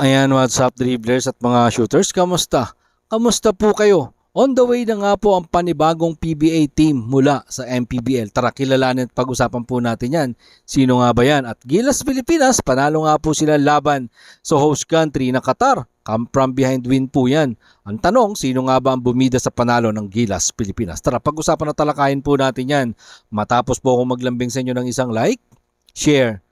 Ayan, what's up dribblers at mga shooters, kamusta? Kamusta po kayo? On the way na nga po ang panibagong PBA team mula sa MPBL. Tara, kilalanin at pag-usapan po natin yan. Sino nga ba yan? At Gilas Pilipinas, panalo nga po sila laban sa host country na Qatar. Come from behind win po yan. Ang tanong, sino nga ba ang bumida sa panalo ng Gilas Pilipinas? Tara, pag-usapan at talakayin po natin yan. Matapos po akong maglambing sa inyo ng isang like, share,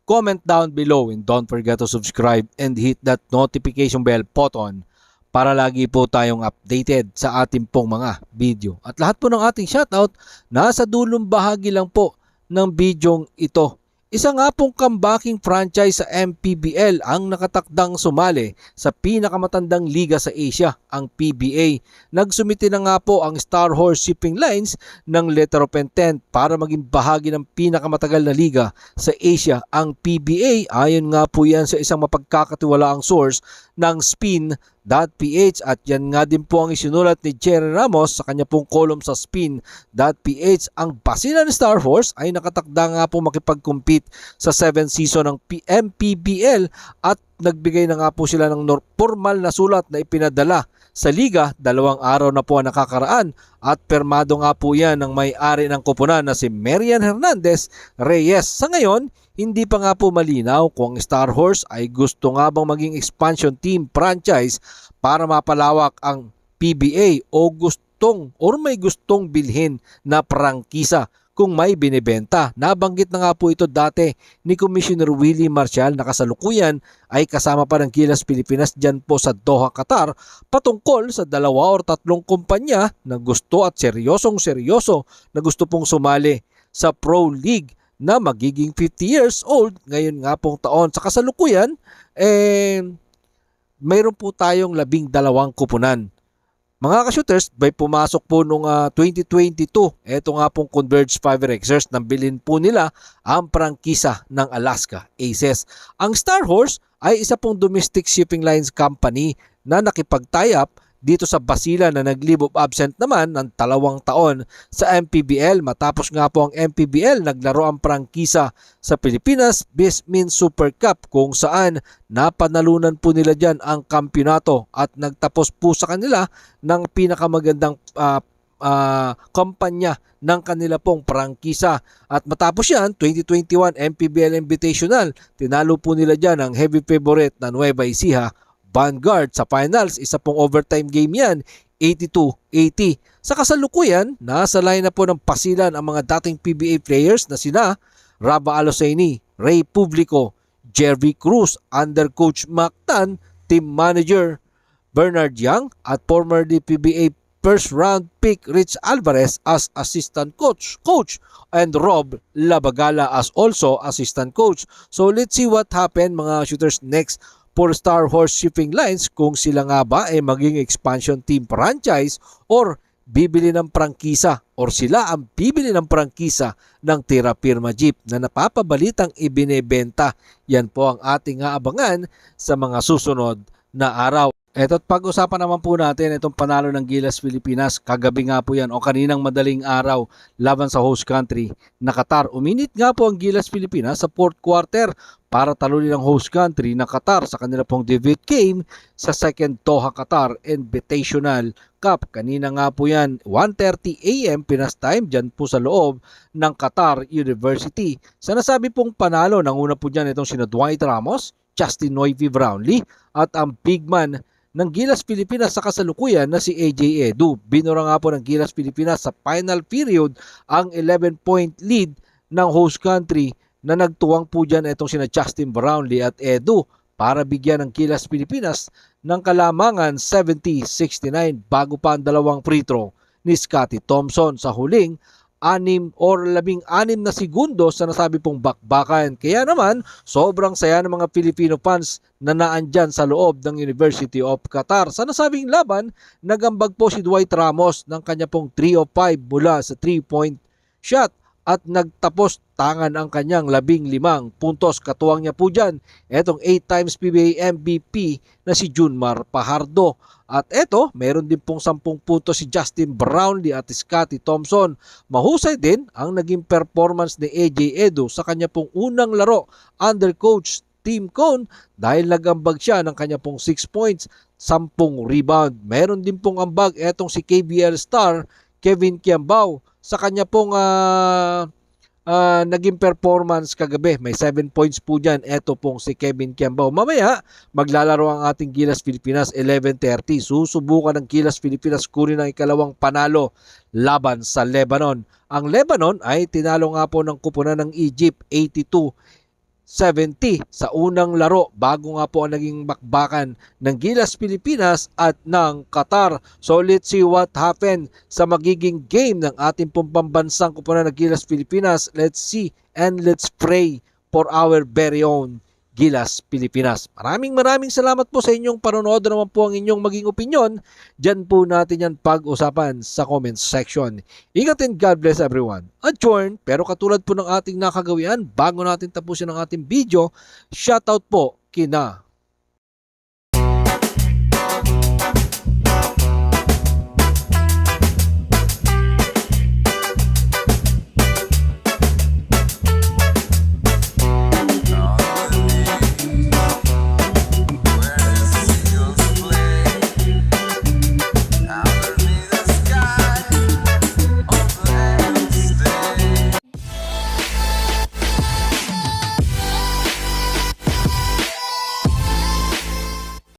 comment down below, and don't forget to subscribe and hit that notification bell button para lagi po tayong updated sa ating pong mga video. At lahat po ng ating shoutout nasa dulong bahagi lang po ng bidyong ito. Isa nga pong comebacking franchise sa MPBL ang nakatakdang sumali sa pinakamatandang liga sa Asia, ang PBA. Nagsumiti na nga po ang Star Horse Shipping Lines ng letter of intent para maging bahagi ng pinakamatagal na liga sa Asia, ang PBA. Ayon nga po yan sa isang mapagkakatiwalaang source ng Spin.ph, at yan nga din po ang isinulat ni Jerry Ramos sa kanya pong column sa Spin.ph. Ang basilan ni Star Horse ay nakatakda nga po makipag-compete sa 7th season ng MPBL at nagbigay na nga po sila ng formal na sulat na ipinadala sa liga. 2 araw na po ang nakakaraan at permado nga po yan ng may-ari ng koponan na si Marian Hernandez Reyes. Sa ngayon, hindi pa nga po malinaw kung Star Horse ay gusto nga bang maging expansion team franchise para mapalawak ang PBA o may gustong bilhin na prangkisa kung may binibenta. Nabanggit na nga po ito dati ni Commissioner Willie Marcial na kasalukuyan ay kasama pa ng Gilas Pilipinas dyan po sa Doha, Qatar, patungkol sa 2 o 3 kumpanya na gusto at seryoso na gusto pong sumali sa Pro League na magiging 50 years old ngayon nga pong taon. Sa kasalukuyan, mayroon po tayong 12 kupunan. Mga ka-shooters, by pumasok po nung 2022, eto nga pong Converge Five Rexers, nang bilhin po nila ang prangkisa ng Alaska Aces. Ang Star Horse ay isa pong domestic shipping lines company na nakipag-tie up dito sa Basilan na nag-leave of absent naman ng 2 taon sa MPBL. Matapos nga po ang MPBL, naglaro ang prangkisa sa Pilipinas Bismin Super Cup kung saan napanalunan po nila dyan ang kampyonato at nagtapos po sa kanila ng pinakamagandang kampanya ng kanila pong prangkisa. At matapos yan, 2021 MPBL Invitational, tinalo po nila dyan ang heavy favorite na Nueva Ecija Vanguard sa finals. Isa pong overtime game yan, 82-80. Sa kasalukuyan, nasa line na po ng pasilan ang mga dating PBA players na sina Raba Alosaini, Ray Publico, Jervy Cruz, under coach Mac Tan, team manager Bernard Young, at former PBA first round pick Rich Alvarez as assistant coach, and Rob Labagala as also assistant coach. So let's see what happened mga shooters next for Star Horse Shipping Lines, kung sila nga ba ay maging expansion team franchise or bibili ng prangkisa, or sila ang bibili ng prangkisa ng Tira Firma Jeep na napapabalitang ibinebenta. Yan po ang ating aabangan sa mga susunod na araw. Eto't pag-usapan naman po natin itong panalo ng Gilas Pilipinas. Kagabi nga po yan o kaninang madaling araw laban sa host country na Qatar. Uminit nga po ang Gilas Pilipinas sa 4th quarter para talunin ang host country na Qatar sa kanila pong debut game sa 2nd Doha Qatar Invitational Cup. Kanina nga po yan, 1:30 AM Pinas time dyan po sa loob ng Qatar University. Sa nasabi pong panalo, nanguna po dyan itong sina Dwight Ramos, Justin Noivy Brownlee at ang big man ng Gilas Pilipinas sa kasalukuyan na si AJ Edu. Binura nga po ng Gilas Pilipinas sa final period ang 11-point lead ng host country na nagtuwang po dyan itong sina Justin Brownlee at Edu para bigyan ng Gilas Pilipinas ng kalamangan 70-69 bago pa ang 2 free throw ni Scotty Thompson sa huling 16 na segundos sa nasabi pong bakbakan. Kaya naman, sobrang saya ng mga Filipino fans na naandyan sa loob ng University of Qatar. Sa nasabing laban, nagambag po si Dwight Ramos ng kanya pong 3 of 5 mula sa 3-point shot at nagtapos tangan ang kanyang 15 puntos. Katuwang niya po dyan etong 8 times PBA MVP na si Junmar Pajardo. At eto, meron din pong 10 puntos si Justin Brownlee at Scotty Thompson. Mahusay din ang naging performance ni AJ Edu sa kanya pong unang laro under coach Team Cone dahil nagambag siya ng kanya pong 6 points, 10 rebound. Meron din pong ambag etong si KBL star Kevin Kiambao sa kanya pong naging performance kagabi. May 7 points po dyan. Eto pong si Kevin Kiambao. Mamaya, maglalaro ang ating Gilas Pilipinas 11:30. Susubukan ng Gilas Pilipinas kunin ang ikalawang panalo laban sa Lebanon. Ang Lebanon ay tinalo nga po ng kupunan ng Egypt 82-70 sa unang laro bago nga po ang naging bakbakan ng Gilas Pilipinas at ng Qatar. So let's see what happened sa magiging game ng ating pambansang kupunan ng Gilas Pilipinas. Let's see and let's pray for our very own Gilas Pilipinas. Maraming salamat po sa inyong panonood. Naman po ang inyong maging opinion. Diyan po natin yan pag-usapan sa comment section. Ingat and God bless everyone. Adjourn, pero katulad po ng ating nakagawian, bago natin tapusin ang ating video, shoutout po kina